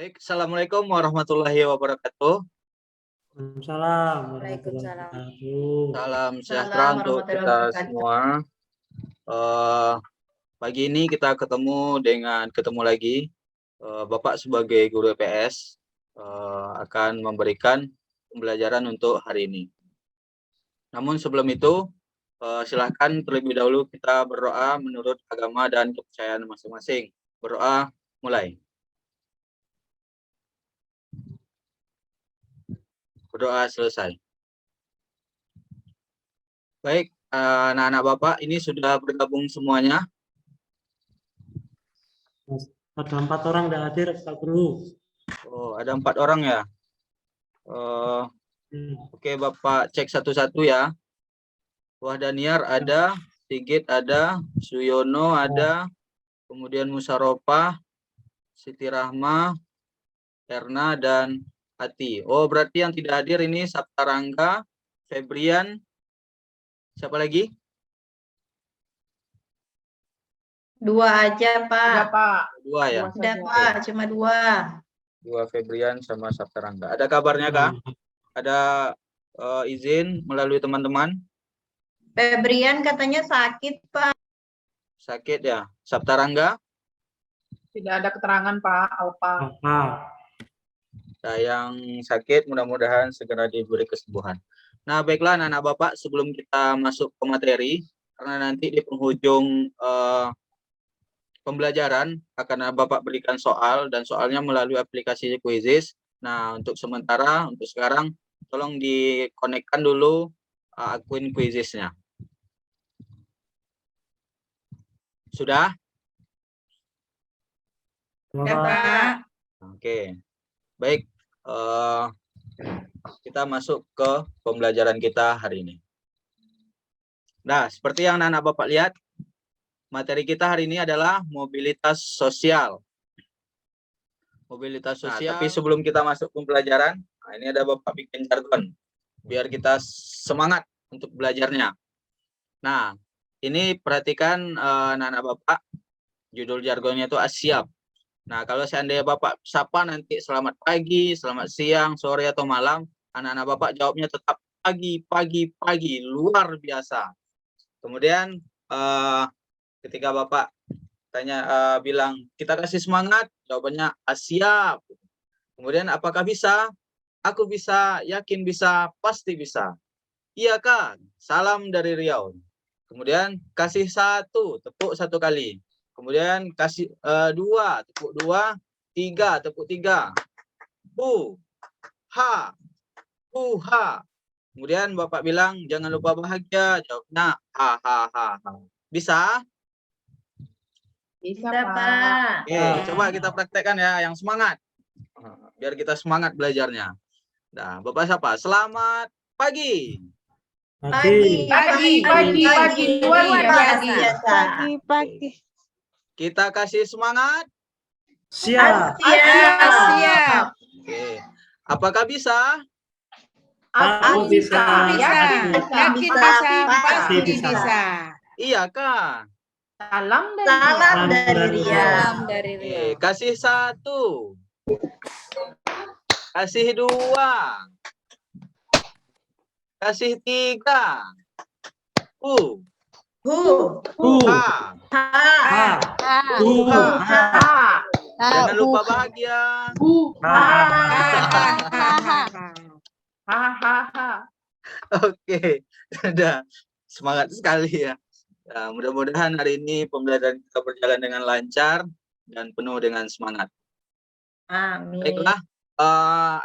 Baik, Assalamualaikum warahmatullahi wabarakatuh. Waalaikumsalam warahmatullahi Waalaikumsalam. wabarakatuh. Salam sejahtera Salam untuk warahmatullahi kita wabarakatuh. semua. Pagi ini kita ketemu lagi. Bapak sebagai guru EPS akan memberikan pembelajaran untuk hari ini. Namun sebelum itu, silahkan terlebih dahulu kita berdoa menurut agama dan kepercayaan masing-masing. Berdoa, mulai. Berdoa selesai. Baik, anak-anak Bapak ini sudah bergabung semuanya. Ada 4 orang yang hadir, Pak Guru. Oh, ada 4 orang ya. Oke, Bapak cek satu-satu ya. Wah, Daniar ada, Sigit ada, Suyono ada, kemudian Musaropah, Siti Rahma, Erna, dan Ati. Oh, berarti yang tidak hadir ini Saptarangga, Febrian, siapa lagi? 2 aja, Pak. Ada, Pak. 2 ya? Ada, Pak. Cuma 2. 2 Febrian sama Saptarangga. Ada kabarnya kah? Ada izin melalui teman-teman? Febrian katanya sakit, Pak. Sakit ya? Saptarangga? Tidak ada keterangan, Pak. Alpa. Yang sakit mudah-mudahan segera diberi kesembuhan. Nah, baiklah anak-anak Bapak, sebelum kita masuk ke materi, karena nanti di penghujung pembelajaran akan Bapak berikan soal, dan soalnya melalui aplikasi Quizizz. Nah, untuk sekarang, tolong dikonekkan dulu akun Quizizz-nya. Sudah? Ya, Pak. Oke. Baik, kita masuk ke pembelajaran kita hari ini. Nah, seperti yang anak-anak Bapak lihat, materi kita hari ini adalah mobilitas sosial. Mobilitas sosial. Nah, tapi sebelum kita masuk ke pembelajaran, nah ini ada Bapak bikin jargon, biar kita semangat untuk belajarnya. Nah, ini perhatikan anak-anak Bapak, judul jargonnya itu siap. Nah, kalau seandainya Bapak sapa nanti selamat pagi, selamat siang, sore, atau malam, anak-anak Bapak jawabnya tetap pagi, luar biasa. Kemudian ketika Bapak bilang kita kasih semangat, jawabannya siap. Kemudian apakah bisa? Aku bisa, yakin bisa, pasti bisa. Iya kan? Salam dari Riau. Kemudian kasih 1, tepuk 1 kali. Kemudian kasih 2, tepuk 2, 3, tepuk 3. Ha. Kemudian Bapak bilang jangan lupa bahagia, jawabnya ha. Bisa? Bisa, Pak. Oke, coba kita praktekkan ya, yang semangat. Biar kita semangat belajarnya. Nah, Bapak siapa? Selamat pagi. Pagi. Luar biasa. Pagi. Kita kasih semangat. Siap. Siap. Oke. Apakah bisa? Aku bisa. Yakin bisa. Pasti bisa. Iya kan? Salam dari Riau. Oke, kasih 1. Kasih 2. Kasih 3. Jangan lupa bahagia. Oke, sudah semangat sekali ya. Nah, mudah-mudahan hari ini pembelajaran kita berjalan dengan lancar dan penuh dengan semangat. Amin. Baiklah,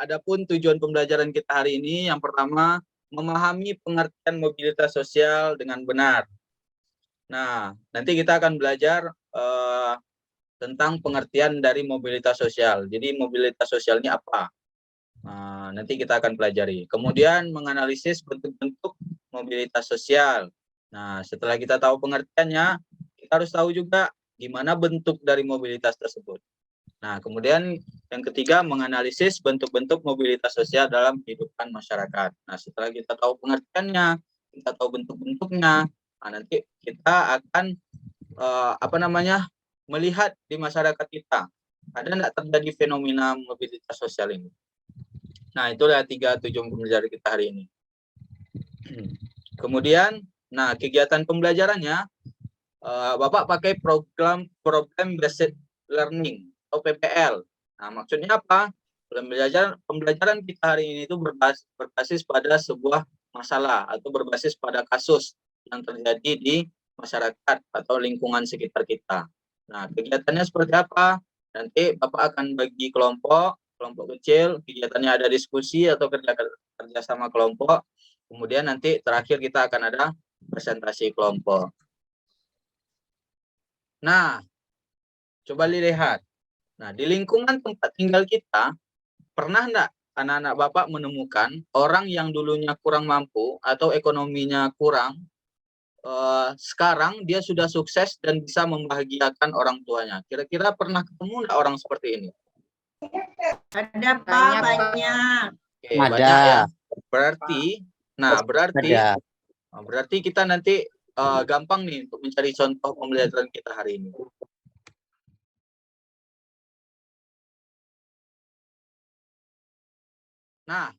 adapun tujuan pembelajaran kita hari ini, yang pertama, memahami pengertian mobilitas sosial dengan benar. Nah, nanti kita akan belajar tentang pengertian dari mobilitas sosial. Jadi mobilitas sosial ini apa? Nanti kita akan pelajari. Kemudian menganalisis bentuk-bentuk mobilitas sosial. Nah, setelah kita tahu pengertiannya, kita harus tahu juga gimana bentuk dari mobilitas tersebut. Nah, kemudian yang ketiga, menganalisis bentuk-bentuk mobilitas sosial dalam kehidupan masyarakat. Nah, setelah kita tahu pengertiannya, kita tahu bentuk-bentuknya, nanti kita akan melihat di masyarakat kita Ada nggak terjadi fenomena mobilitas sosial ini? Nah, itulah 3 tujuan pembelajaran kita hari ini. Kemudian, nah kegiatan pembelajarannya, Bapak pakai program Based Learning atau PPL. Nah, maksudnya apa? Pembelajaran kita hari ini itu berbasis pada sebuah masalah atau berbasis pada kasus yang terjadi di masyarakat atau lingkungan sekitar kita. Nah, kegiatannya seperti apa? Nanti Bapak akan bagi kelompok kecil, kegiatannya ada diskusi atau kerja sama kelompok. Kemudian nanti terakhir kita akan ada presentasi kelompok. Nah, coba dilihat. Nah, di lingkungan tempat tinggal kita, pernah enggak anak-anak Bapak menemukan orang yang dulunya kurang mampu atau ekonominya kurang, sekarang dia sudah sukses dan bisa membahagiakan orang tuanya? Kira-kira pernah ketemu enggak orang seperti ini? Ada Pak, Banyak, Pak. banyak. Oke, banyak ya. Berarti kita nanti gampang nih untuk mencari contoh pembelajaran kita hari ini. Nah,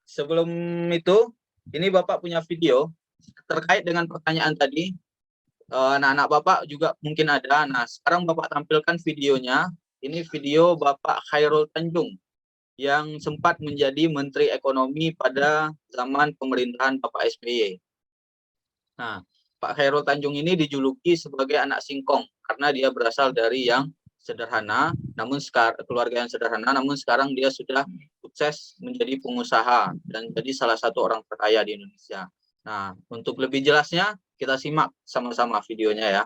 sebelum itu, ini Bapak punya video terkait dengan pertanyaan tadi. Anak-anak Bapak juga mungkin ada. Nah, sekarang Bapak tampilkan videonya. Ini video Bapak Khairul Tanjung yang sempat menjadi Menteri Ekonomi pada zaman pemerintahan Bapak SBY. Nah, Pak Khairul Tanjung ini dijuluki sebagai anak singkong karena dia berasal dari yang sederhana, namun keluarga yang sederhana, namun sekarang dia sudah sukses menjadi pengusaha dan jadi salah satu orang terkaya di Indonesia. Nah, untuk lebih jelasnya kita simak sama-sama videonya ya.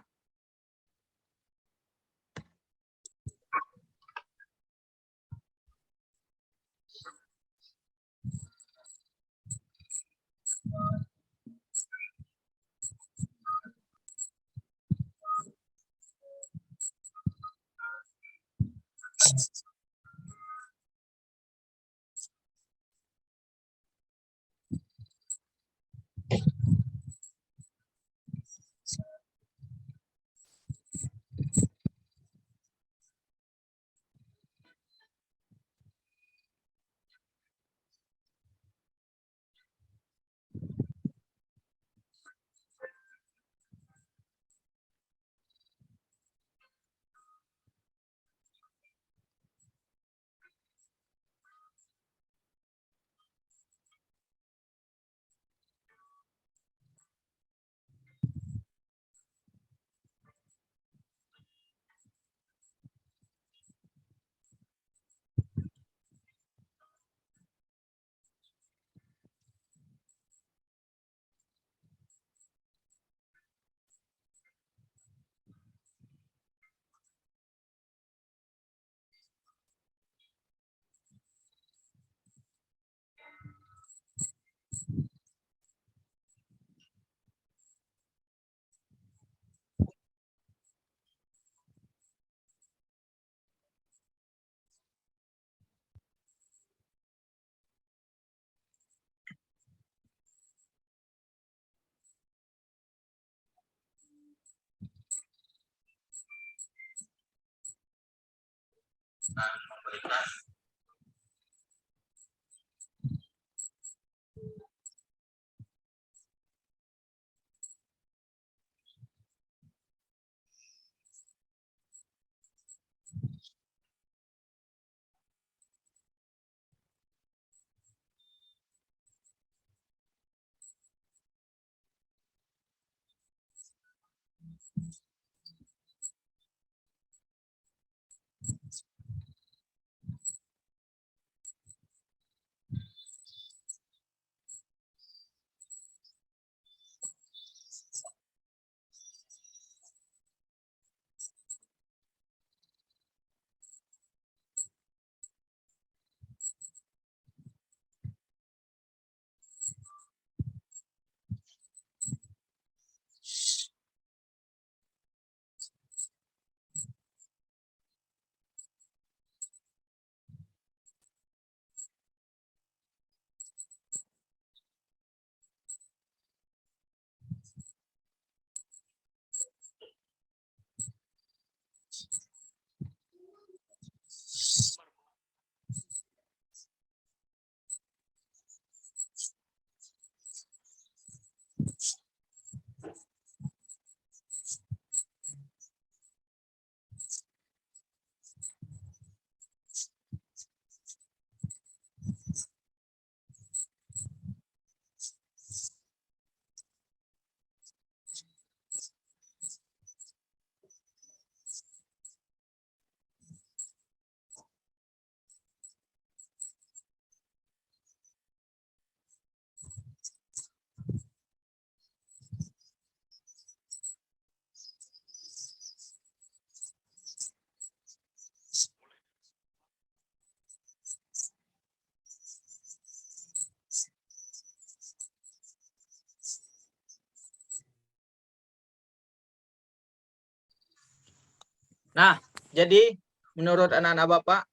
Nah, jadi menurut anak-anak Bapak,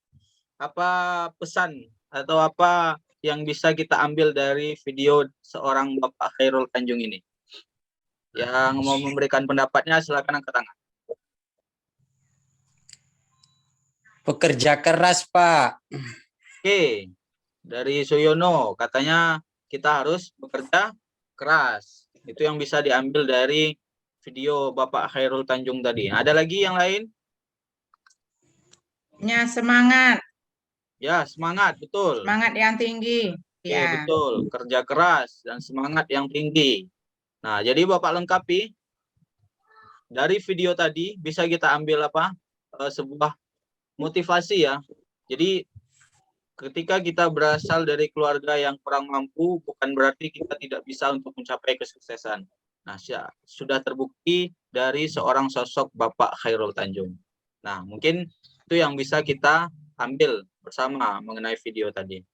apa pesan atau apa yang bisa kita ambil dari video seorang Bapak Khairul Tanjung ini? Yang mau memberikan pendapatnya silakan angkat tangan. Pekerja keras, Pak. Oke, dari Suyono katanya kita harus bekerja keras. Itu yang bisa diambil dari video Bapak Khairul Tanjung tadi. Ada lagi yang lain? Ya, semangat. Ya, semangat, betul. Semangat yang tinggi. Oke, Ya. betul. Kerja keras dan semangat yang tinggi. Nah, jadi Bapak lengkapi dari video tadi bisa kita ambil apa? Sebuah motivasi ya. Jadi ketika kita berasal dari keluarga yang kurang mampu, bukan berarti kita tidak bisa untuk mencapai kesuksesan. Nah, sudah terbukti dari seorang sosok Bapak Khairul Tanjung. Nah, mungkin itu yang bisa kita ambil bersama mengenai video tadi.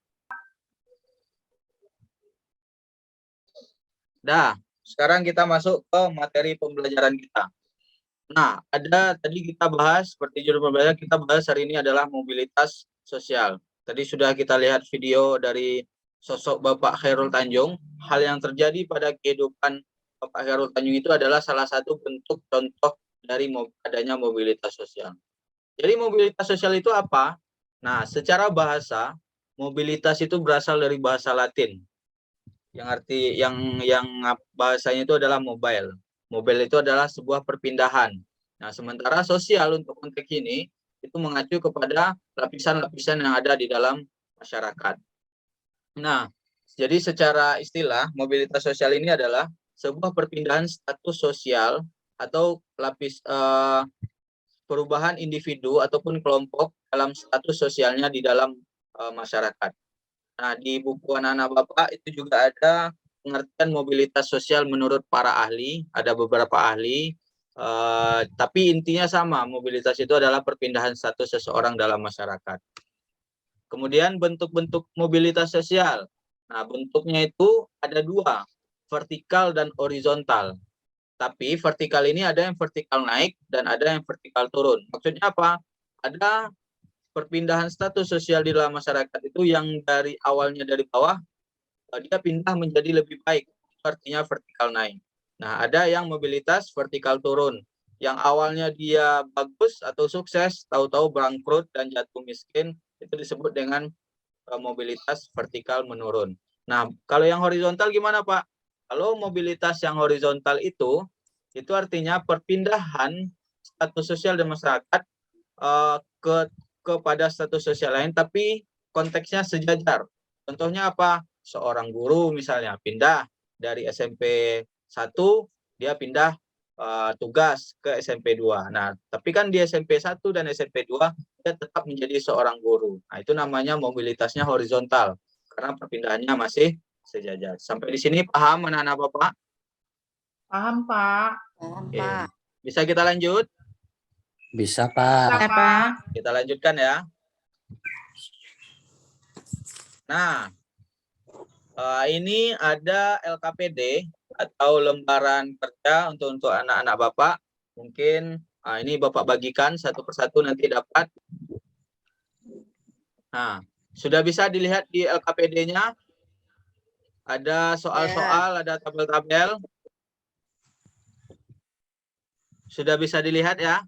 Dah, sekarang kita masuk ke materi pembelajaran kita. Nah, ada tadi kita bahas, seperti judul pembelajaran kita bahas hari ini adalah mobilitas sosial. Tadi sudah kita lihat video dari sosok Bapak Khairul Tanjung. Hal yang terjadi pada kehidupan Bapak Khairul Tanjung itu adalah salah satu bentuk contoh dari adanya mobilitas sosial. Jadi mobilitas sosial itu apa? Nah, secara bahasa, mobilitas itu berasal dari bahasa Latin. Yang arti yang bahasanya itu adalah mobile. Mobile itu adalah sebuah perpindahan. Nah, sementara sosial untuk konteks ini itu mengacu kepada lapisan-lapisan yang ada di dalam masyarakat. Nah, jadi secara istilah mobilitas sosial ini adalah sebuah perpindahan status sosial atau perubahan individu ataupun kelompok dalam status sosialnya di dalam masyarakat. Nah, di buku anak-anak Bapak itu juga ada pengertian mobilitas sosial menurut para ahli, ada beberapa ahli, tapi intinya sama, mobilitas itu adalah perpindahan status seseorang dalam masyarakat. Kemudian bentuk-bentuk mobilitas sosial. Nah, bentuknya itu ada dua, vertikal dan horizontal. Tapi vertikal ini ada yang vertikal naik dan ada yang vertikal turun. Maksudnya apa? Ada perpindahan status sosial di dalam masyarakat itu yang dari awalnya dari bawah dia pindah menjadi lebih baik, artinya vertikal naik. Nah, ada yang mobilitas vertikal turun, yang awalnya dia bagus atau sukses, tahu-tahu bangkrut dan jatuh miskin, itu disebut dengan mobilitas vertikal menurun. Nah, kalau yang horizontal gimana, Pak? Kalau mobilitas yang horizontal itu artinya perpindahan status sosial dan masyarakat kepada status sosial lain, tapi konteksnya sejajar. Contohnya apa? Seorang guru misalnya pindah dari SMP 1, dia pindah tugas ke SMP 2. Nah, tapi kan di SMP 1 dan SMP 2 dia tetap menjadi seorang guru. Nah, itu namanya mobilitasnya horizontal karena perpindahannya masih sejajar. Sampai di sini paham anak-anak Bapak? Paham, Pak. Paham, Oke. Pak. Bisa kita lanjut? Bisa, Pak. Bisa, Pak. Kita lanjutkan ya. Nah, ini ada LKPD atau lembaran kerja untuk anak-anak Bapak. Mungkin ini Bapak bagikan satu persatu nanti dapat. Nah, sudah bisa dilihat di LKPD-nya. Ada soal-soal, ada tabel-tabel. Sudah bisa dilihat ya?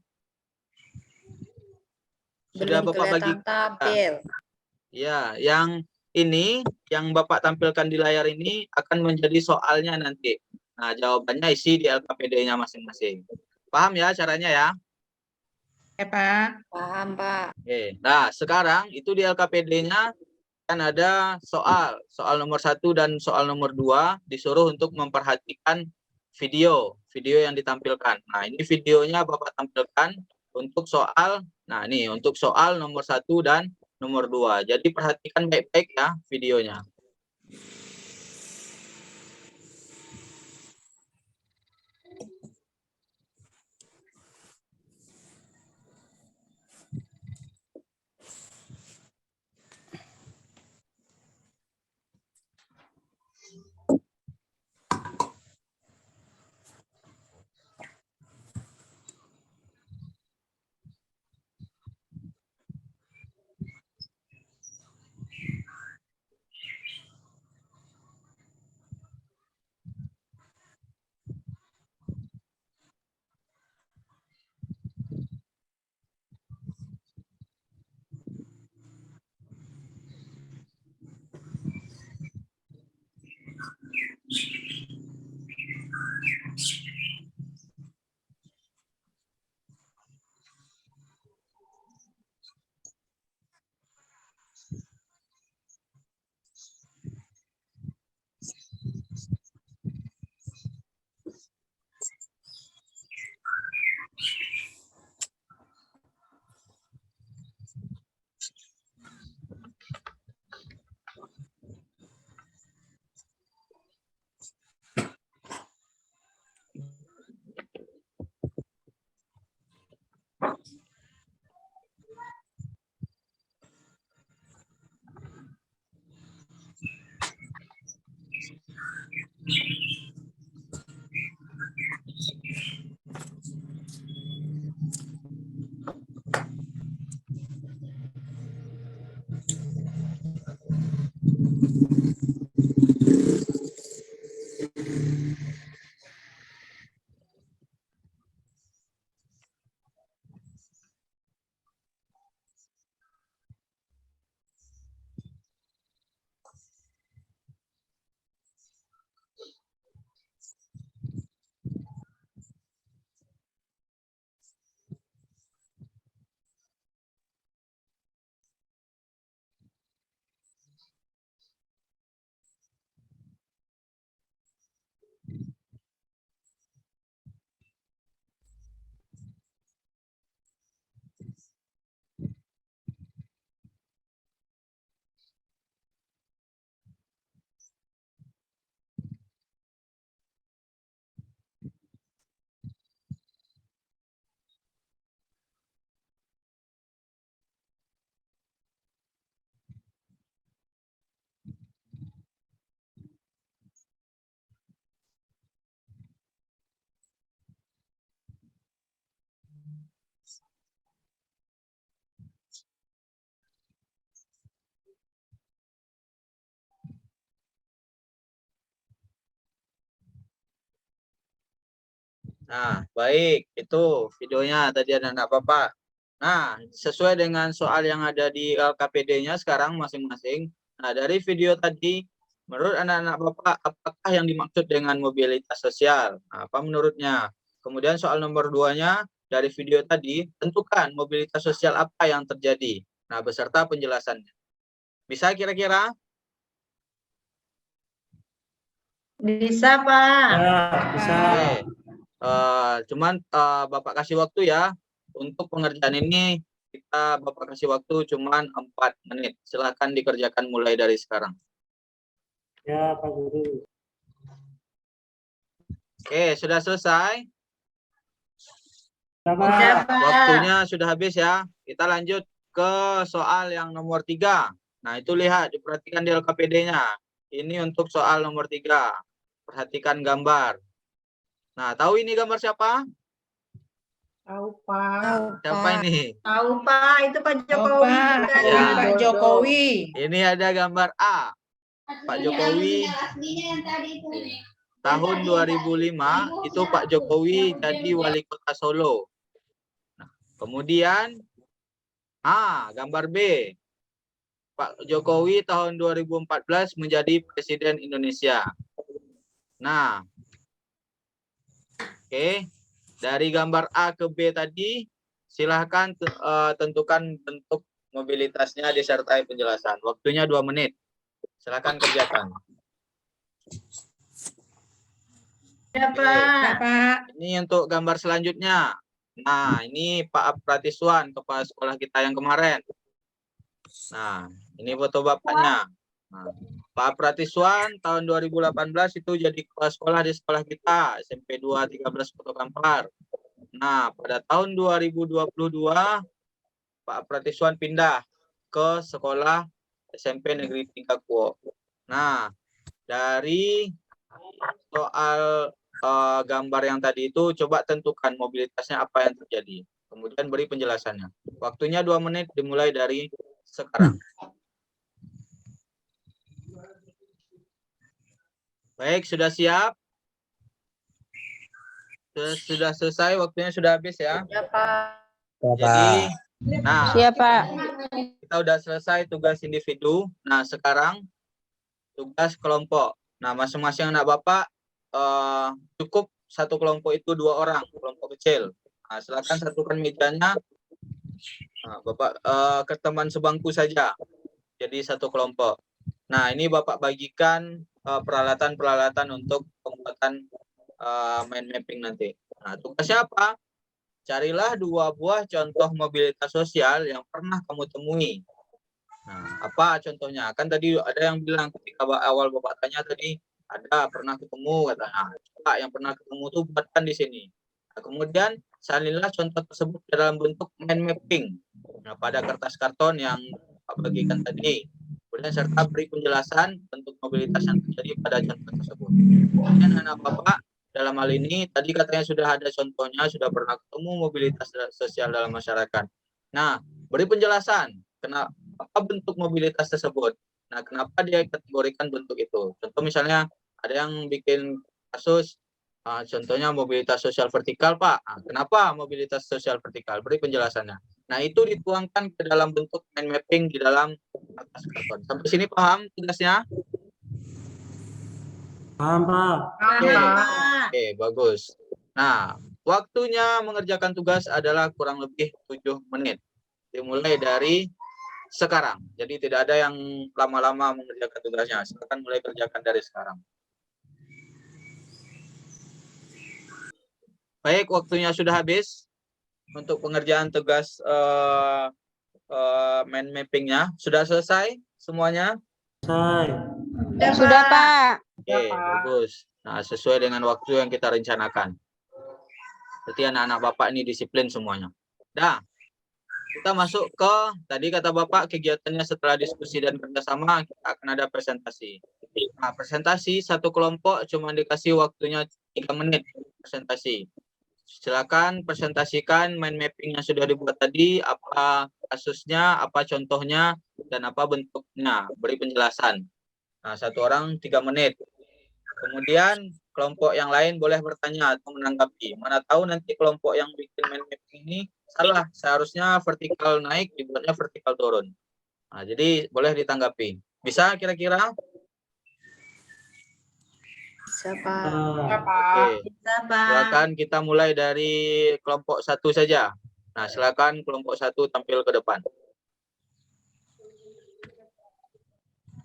Sudah Belum Bapak kelihatan tabel. Ya, yang ini yang Bapak tampilkan di layar ini akan menjadi soalnya nanti. Nah, jawabannya isi di LKPD-nya masing-masing. Paham ya caranya ya? Ya, Pak. Paham, Pak. Oke. Nah, sekarang itu di LKPD-nya kan ada soal nomor 1 dan soal nomor 2 disuruh untuk memperhatikan video yang ditampilkan. Nah, ini videonya Bapak tampilkan untuk soal, nah ini untuk soal nomor 1 dan nomor 2. Jadi perhatikan baik-baik ya videonya. Nah, baik, itu videonya tadi anak-anak Bapak. Nah, sesuai dengan soal yang ada di LKPD-nya sekarang masing-masing. Nah, dari video tadi, menurut anak-anak Bapak, apakah yang dimaksud dengan mobilitas sosial? Nah, apa menurutnya? Kemudian soal nomor 2-nya, dari video tadi, tentukan mobilitas sosial apa yang terjadi. Nah, beserta penjelasannya. Bisa kira-kira? Bisa, Pak. Ya, bisa. Oke. Cuman Bapak kasih waktu ya untuk pengerjaan ini, Bapak kasih waktu cuman 4 menit. Silahkan dikerjakan mulai dari sekarang. Ya, Pak Guru. Oke, sudah selesai. Ya, Pak. Udah, Pak. Waktunya sudah habis ya. Kita lanjut ke soal yang nomor 3. Nah, itu lihat, diperhatikan di LKPD-nya. Ini untuk soal nomor 3. Perhatikan gambar. Nah, tahu ini gambar siapa? Tahu, Pak. Siapa ini? Tahu, Pak. Itu Pak Oh, Jokowi. Pak. juga. Ya. Pak Jokowi. Ini ada gambar A. Pak Jokowi tahun 2005 itu Pak Jokowi jadi wali kota Solo. Nah, kemudian gambar B. Pak Jokowi tahun 2014 menjadi presiden Indonesia. Nah, oke. Dari gambar A ke B tadi, silahkan tentukan bentuk mobilitasnya disertai penjelasan. Waktunya 2 menit. Silahkan kerjakan. Ya, Oke. Pak. Ya, Pak. Ini untuk gambar selanjutnya. Nah, ini Pak Pratiswan, kepala sekolah kita yang kemarin. Nah, ini foto bapaknya. Nah, Pak Pratiswan tahun 2018 itu jadi kepala sekolah di sekolah kita, SMP 2 13 Kota Kampar. Nah, pada tahun 2022 Pak Pratiswan pindah ke sekolah SMP Negeri 3 Kuo. Nah, dari soal gambar yang tadi itu, coba tentukan mobilitasnya apa yang terjadi. Kemudian beri penjelasannya. Waktunya 2 menit dimulai dari sekarang. Baik, sudah siap? Sudah selesai, waktunya sudah habis ya. Ya, Pak. Jadi, nah, Siap, Pak. kita udah selesai tugas individu. Nah, sekarang tugas kelompok. Nah, masing-masing anak Bapak cukup satu kelompok itu 2 orang, kelompok kecil. Nah, silakan satukan mejanya. Nah, Bapak ke teman sebangku saja. Jadi satu kelompok. Nah, ini Bapak bagikan peralatan-peralatan untuk pembuatan mind mapping nanti. Nah, tugasnya apa? Carilah 2 buah contoh mobilitas sosial yang pernah kamu temui. Nah, apa contohnya? Kan tadi ada yang bilang ketika awal Bapak tanya tadi, ada pernah ketemu katanya. Coba yang pernah ketemu tuh buatkan di sini. Nah, kemudian salinlah contoh tersebut dalam bentuk mind mapping. Nah, pada kertas karton yang Bapak bagikan tadi. Kemudian serta beri penjelasan bentuk mobilitas yang terjadi pada contoh tersebut. Kemudian anak Bapak dalam hal ini tadi katanya sudah ada contohnya, sudah pernah ketemu mobilitas sosial dalam masyarakat. Nah, beri penjelasan kenapa apa bentuk mobilitas tersebut. Nah, kenapa dia kategorikan bentuk itu? Contoh misalnya ada yang bikin kasus, contohnya mobilitas sosial vertikal, Pak. Kenapa mobilitas sosial vertikal? Beri penjelasannya. Nah, itu dituangkan ke dalam bentuk mind mapping di dalam atas karton. Sampai sini paham tugasnya? Paham, Pak. Oke, Pak. oke, bagus. Nah, waktunya mengerjakan tugas adalah kurang lebih 7 menit. Dimulai dari sekarang. Jadi tidak ada yang lama-lama mengerjakan tugasnya. Silakan mulai kerjakan dari sekarang. Baik, waktunya sudah habis untuk pengerjaan tugas mind mappingnya. Sudah selesai semuanya? Selesai. Sudah, Pak. Oke, bagus. Nah, sesuai dengan waktu yang kita rencanakan. Berarti anak-anak Bapak ini disiplin semuanya. Dah, kita masuk ke, tadi kata Bapak, kegiatannya setelah diskusi dan kerjasama, kita akan ada presentasi. Nah, presentasi satu kelompok cuma dikasih waktunya 3 menit presentasi. Silakan presentasikan mind mapping yang sudah dibuat tadi, apa kasusnya, apa contohnya, dan apa bentuknya. Beri penjelasan. Nah, satu orang 3 menit. Kemudian kelompok yang lain boleh bertanya atau menanggapi. Mana tahu nanti kelompok yang bikin mind mapping ini salah. Seharusnya vertikal naik, dibuatnya vertikal turun. Nah, jadi boleh ditanggapi. Bisa kira-kira? Bisa, Pak. Oke. Bisa, Pak. Silakan kita mulai dari kelompok 1 saja. Nah, silakan kelompok 1 tampil ke depan.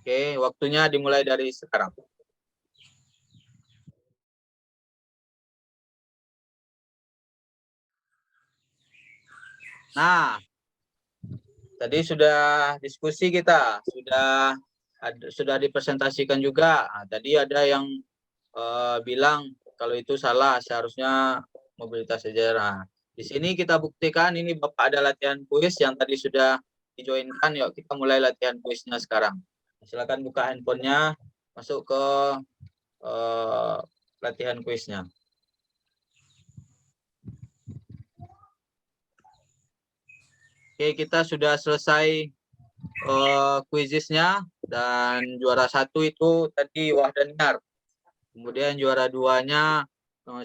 Oke, waktunya dimulai dari sekarang. Nah, tadi sudah diskusi kita, sudah dipresentasikan juga. Nah, tadi ada yang bilang kalau itu salah, seharusnya mobilitas sejarah. Di sini kita buktikan, ini Bapak ada latihan kuis yang tadi sudah dijoinkan. Yuk kita mulai latihan kuisnya sekarang. Silakan buka handphonenya, masuk ke latihan kuisnya. Oke, kita sudah selesai kuisisnya, dan juara 1 itu tadi Wahdaniar. Kemudian juara 2-nya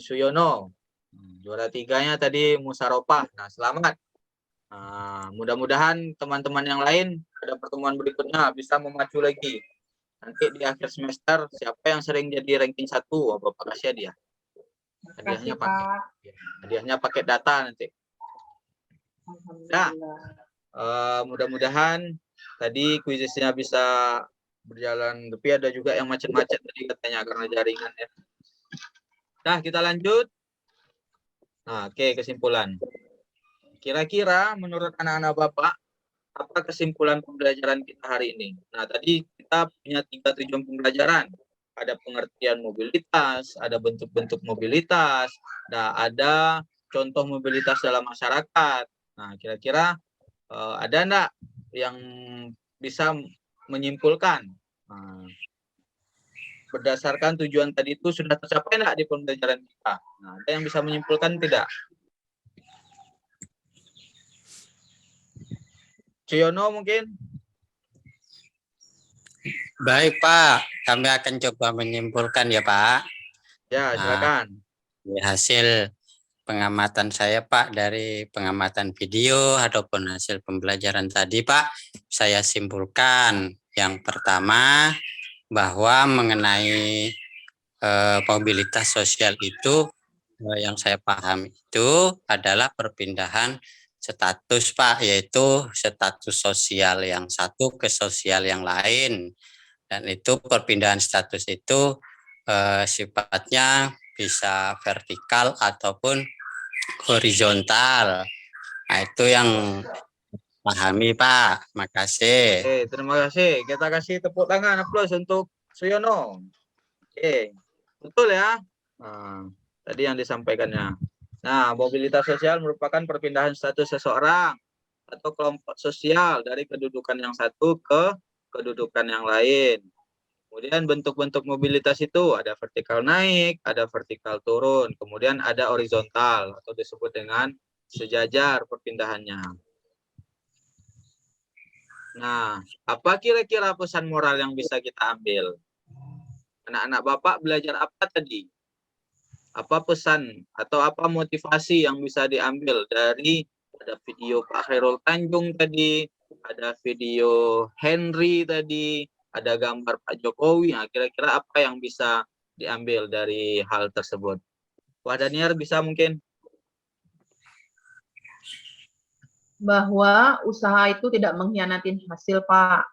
Suyono. Juara 3-nya tadi Musaropah. Nah, selamat. Mudah-mudahan teman-teman yang lain pada pertemuan berikutnya bisa memacu lagi. Nanti di akhir semester siapa yang sering jadi ranking 1, Bapak kasih dia. Hadiahnya pakai data nanti. Nah, mudah-mudahan tadi kuisisnya bisa berjalan, tapi ada juga yang macet-macet tadi katanya karena jaringan ya. Nah, kita lanjut. Nah, oke, kesimpulan. Kira-kira menurut anak-anak Bapak, apa kesimpulan pembelajaran kita hari ini? Nah, tadi kita punya 3 tujuan pembelajaran. Ada pengertian mobilitas, ada bentuk-bentuk mobilitas, nah, ada contoh mobilitas dalam masyarakat. Nah, kira-kira ada enggak yang bisa menyimpulkan berdasarkan tujuan tadi itu sudah tercapai enggak di pembelajaran kita? Nah, ada yang bisa menyimpulkan tidak? Ciyono mungkin? Baik, Pak. Kami akan coba menyimpulkan ya, Pak. Ya, silakan. Hasil pengamatan saya, Pak, dari pengamatan video ataupun hasil pembelajaran tadi, Pak, saya simpulkan yang pertama bahwa mengenai mobilitas sosial itu yang saya paham itu adalah perpindahan status, Pak, yaitu status sosial yang satu ke sosial yang lain. Dan itu perpindahan status itu sifatnya bisa vertikal ataupun horizontal. Nah, itu yang pahami, Pak. Makasih. Oke, terima kasih. Kita kasih tepuk tangan, aplaus untuk Suyono. Oke, betul ya. Nah, tadi yang disampaikannya. Nah, mobilitas sosial merupakan perpindahan status seseorang atau kelompok sosial dari kedudukan yang satu ke kedudukan yang lain. Kemudian bentuk-bentuk mobilitas itu ada vertikal naik, ada vertikal turun, kemudian ada horizontal atau disebut dengan sejajar perpindahannya. Nah, apa kira-kira pesan moral yang bisa kita ambil? Anak-anak Bapak belajar apa tadi? Apa pesan atau apa motivasi yang bisa diambil dari ada video Pak Khairul Tanjung tadi, ada video Henry tadi, ada gambar Pak Jokowi. Nah, kira-kira apa yang bisa diambil dari hal tersebut? Wah, Daniar bisa mungkin? Bahwa usaha itu tidak mengkhianati hasil, Pak.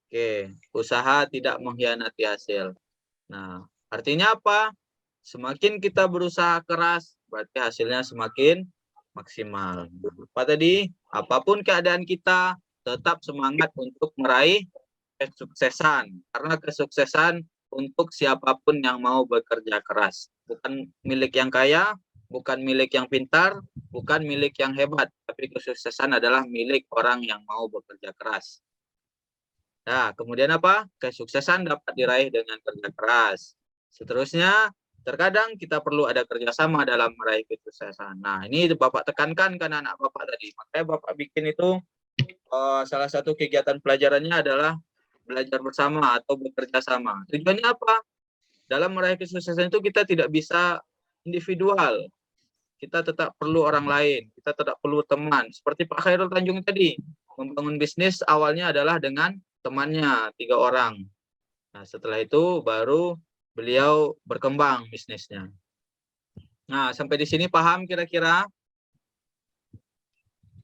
Oke, usaha tidak mengkhianati hasil. Nah, artinya apa? Semakin kita berusaha keras, berarti hasilnya semakin maksimal. Apa tadi? Apapun keadaan kita, tetap semangat untuk meraih kesuksesan. Karena kesuksesan untuk siapapun yang mau bekerja keras. Bukan milik yang kaya, bukan milik yang pintar, bukan milik yang hebat. Tapi kesuksesan adalah milik orang yang mau bekerja keras. Nah, kemudian apa? Kesuksesan dapat diraih dengan kerja keras. Seterusnya, terkadang kita perlu ada kerjasama dalam meraih kesuksesan. Nah, ini Bapak tekankan ke anak Bapak tadi. Makanya Bapak bikin itu salah satu kegiatan pelajarannya adalah belajar bersama atau bekerja sama. Tujuannya apa? Dalam meraih kesuksesan itu kita tidak bisa individual. Kita tetap perlu orang lain. Kita tetap perlu teman. Seperti Pak Khairul Tanjung tadi. Membangun bisnis awalnya adalah dengan temannya 3 orang. Nah, setelah itu baru beliau berkembang bisnisnya. Nah, sampai di sini paham kira-kira?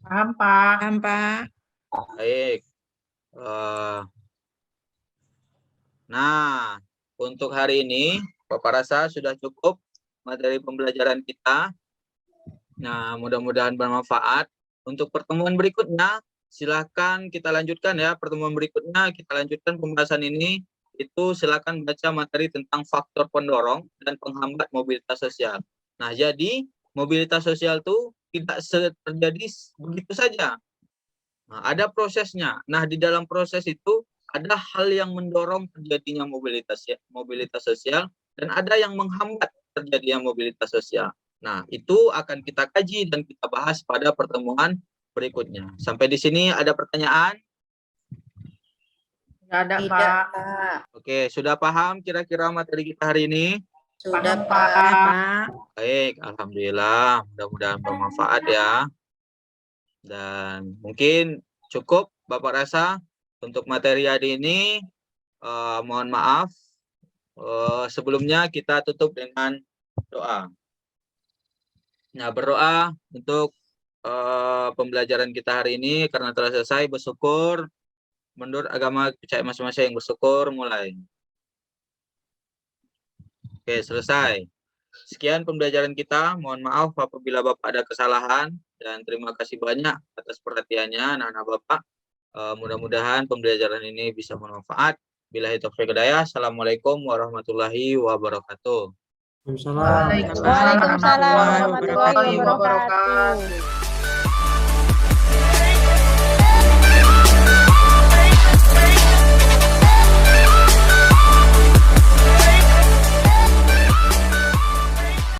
Paham, Pak? Paham, Pak. Baik. Nah, untuk hari ini Bapak rasa sudah cukup materi pembelajaran kita. Nah, mudah-mudahan bermanfaat. Untuk pertemuan berikutnya, silakan kita lanjutkan ya. Pertemuan berikutnya kita lanjutkan pembahasan ini. Itu silakan baca materi tentang faktor pendorong dan penghambat mobilitas sosial. Nah, jadi mobilitas sosial itu tidak terjadi begitu saja. Nah, ada prosesnya. Nah, di dalam proses itu ada hal yang mendorong terjadinya mobilitas sosial dan ada yang menghambat terjadinya mobilitas sosial. Nah, itu akan kita kaji dan kita bahas pada pertemuan berikutnya. Sampai di sini ada pertanyaan? Nggak ada, Tidak, Pak. Pak. Oke, sudah paham kira-kira materi kita hari ini? Sudah, Paham, Pak. Pak. Pak. Baik, alhamdulillah. Mudah-mudahan bermanfaat ya. Dan mungkin cukup Bapak rasa untuk materi hari ini. Mohon maaf. Sebelumnya kita tutup dengan doa. Nah, berdoa untuk pembelajaran kita hari ini karena telah selesai. Bersyukur. Menurut agama percaya masing-masing, bersyukur mulai. Oke, selesai. Sekian pembelajaran kita. Mohon maaf apabila Bapak ada kesalahan. Dan terima kasih banyak atas perhatiannya anak-anak Bapak. Mudah-mudahan pembelajaran ini bisa bermanfaat. Billahi taufiq hidayah. Assalamualaikum warahmatullahi wabarakatuh. Waalaikumsalam. Waalaikumsalam warahmatullahi warahmatullahi wabarakatuh. wabarakatuh.